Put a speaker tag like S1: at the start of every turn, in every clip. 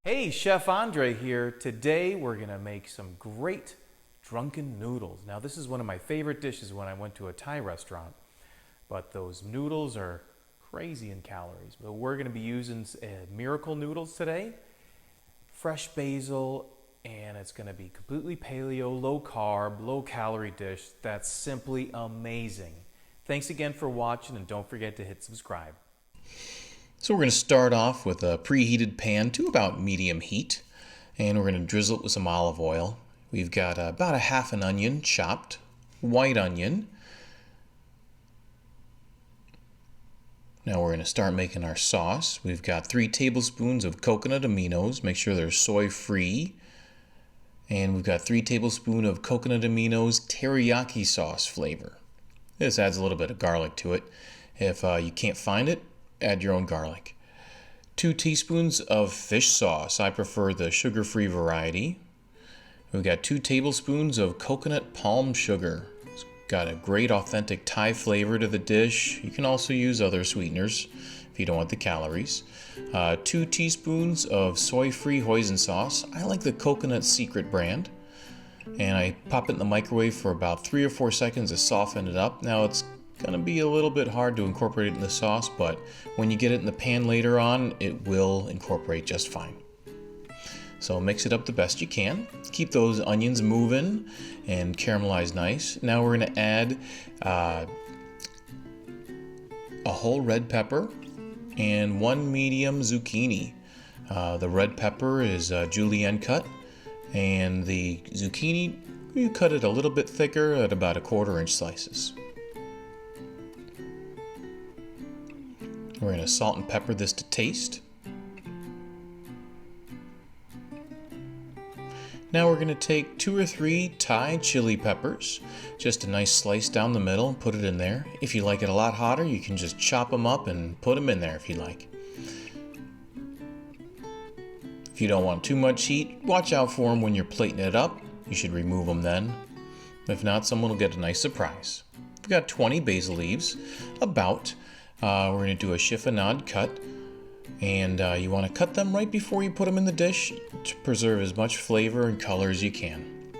S1: Hey, Chef Andre here. Today we're gonna make some great drunken noodles. Now this is one of my favorite dishes when I went to a Thai restaurant, but those noodles are crazy in calories. But we're gonna be using miracle noodles today, fresh basil, and it's gonna be completely paleo, low carb, low calorie dish that's simply amazing. Thanks again for watching, and don't forget to hit subscribe.
S2: So we're going to start off with a preheated pan to about medium heat, and we're going to drizzle it with some olive oil. We've got about a half an onion chopped, white onion. Now we're going to start making our sauce. We've got 3 tablespoons of coconut aminos. Make sure they're soy free. And we've got 3 tablespoons of coconut aminos teriyaki sauce flavor. This adds a little bit of garlic to it. If you can't find it, add your own garlic. 2 teaspoons of fish sauce. I prefer the sugar-free variety. We've got 2 tablespoons of coconut palm sugar. It's got a great authentic Thai flavor to the dish. You can also use other sweeteners if you don't want the calories. 2 teaspoons of soy-free hoisin sauce. I like the Coconut Secret brand. And I pop it in the microwave for about 3 or 4 seconds to soften it up. Now it's going to be a little bit hard to incorporate it in the sauce, but when you get it in the pan later on, it will incorporate just fine. So mix it up the best you can. Keep those onions moving and caramelize nice. Now we're going to add a whole red pepper and 1 medium zucchini. The red pepper is julienne cut, and the zucchini, you cut it a little bit thicker at about 1/4 inch slices. We're going to salt and pepper this to taste. Now we're going to take 2 or 3 Thai chili peppers, just a nice slice down the middle, and put it in there. If you like it a lot hotter, you can just chop them up and put them in there if you like. If you don't want too much heat, watch out for them when you're plating it up. You should remove them then. If not, someone will get a nice surprise. We've got 20 basil leaves, about. We're going to do a chiffonade cut, and you want to cut them right before you put them in the dish to preserve as much flavor and color as you can.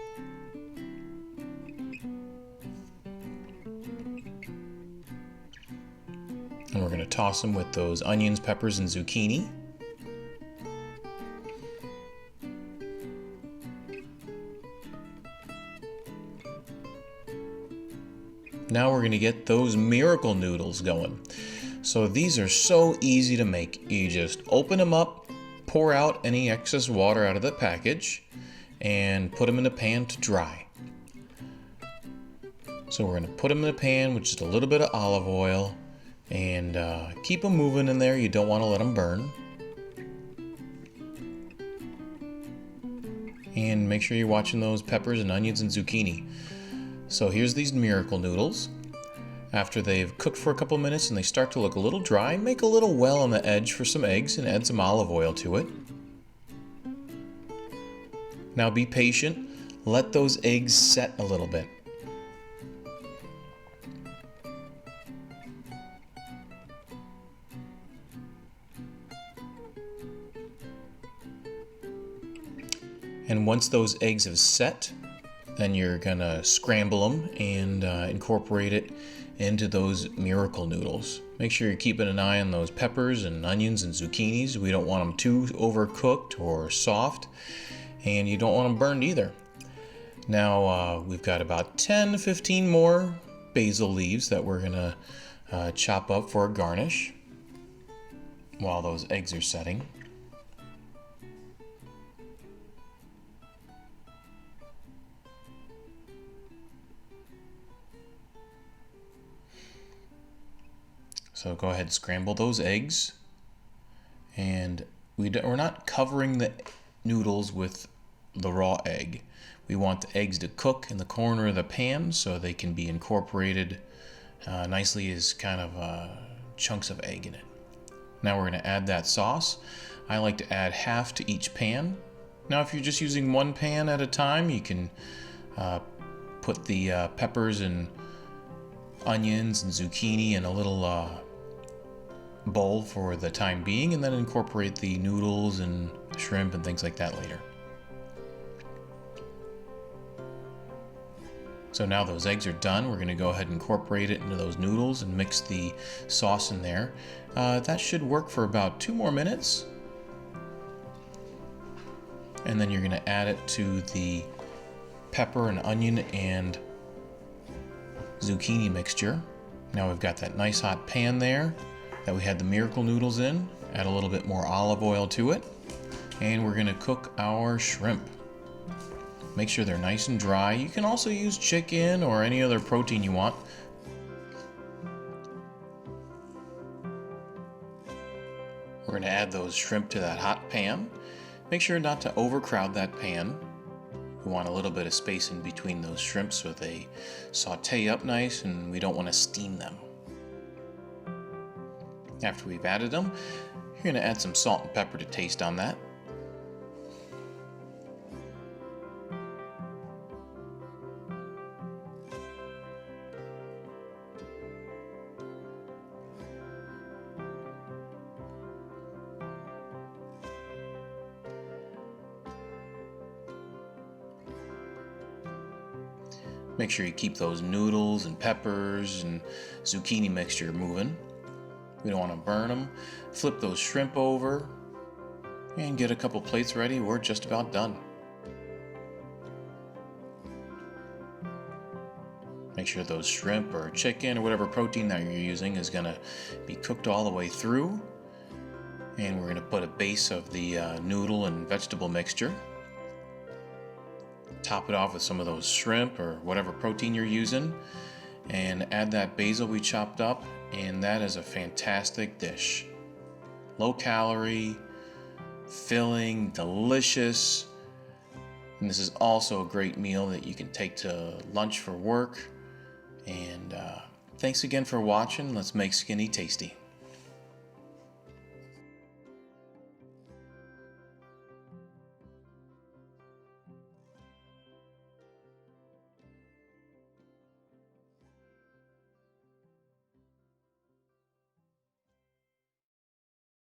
S2: And we're going to toss them with those onions, peppers, and zucchini. Now we're going to get those miracle noodles going. So these are so easy to make. You just open them up, pour out any excess water out of the package, and put them in a pan to dry. So we're going to put them in a pan with just a little bit of olive oil, and keep them moving in there. You don't want to let them burn. And make sure you're watching those peppers and onions and zucchini. So here's these miracle noodles. After they've cooked for a couple minutes and they start to look a little dry, make a little well on the edge for some eggs and add some olive oil to it. Now be patient. Let those eggs set a little bit. And once those eggs have set, then you're gonna scramble them and incorporate it into those miracle noodles. Make sure you're keeping an eye on those peppers and onions and zucchinis. We don't want them too overcooked or soft, and you don't want them burned either. Now we've got about 10 to 15 more basil leaves that we're gonna chop up for a garnish while those eggs are setting. So go ahead and scramble those eggs, and we're not covering the noodles with the raw egg. We want the eggs to cook in the corner of the pan so they can be incorporated nicely as kind of chunks of egg in it. Now we're going to add that sauce. I like to add half to each pan. Now if you're just using one pan at a time, you can put the peppers and onions and zucchini in a little bowl for the time being, and then incorporate the noodles and shrimp and things like that later. So now those eggs are done. We're going to go ahead and incorporate it into those noodles and mix the sauce in there. That should work for about 2 more minutes. And then you're going to add it to the pepper and onion and zucchini mixture. Now we've got that nice hot pan there that we had the miracle noodles in. Add a little bit more olive oil to it. And we're going to cook our shrimp. Make sure they're nice and dry. You can also use chicken or any other protein you want. We're going to add those shrimp to that hot pan. Make sure not to overcrowd that pan. We want a little bit of space in between those shrimp so they saute up nice, and we don't want to steam them. After we've added them, you're going to add some salt and pepper to taste on that. Make sure you keep those noodles and peppers and zucchini mixture moving. We don't want to burn them. Flip those shrimp over and get a couple plates ready. We're just about done. Make sure those shrimp or chicken or whatever protein that you're using is going to be cooked all the way through. And we're going to put a base of the noodle and vegetable mixture. Top it off with some of those shrimp or whatever protein you're using, and add that basil we chopped up, and that is a fantastic dish. Low calorie, filling, delicious, and this is also a great meal that you can take to lunch for work. And thanks again for watching. Let's make skinny tasty.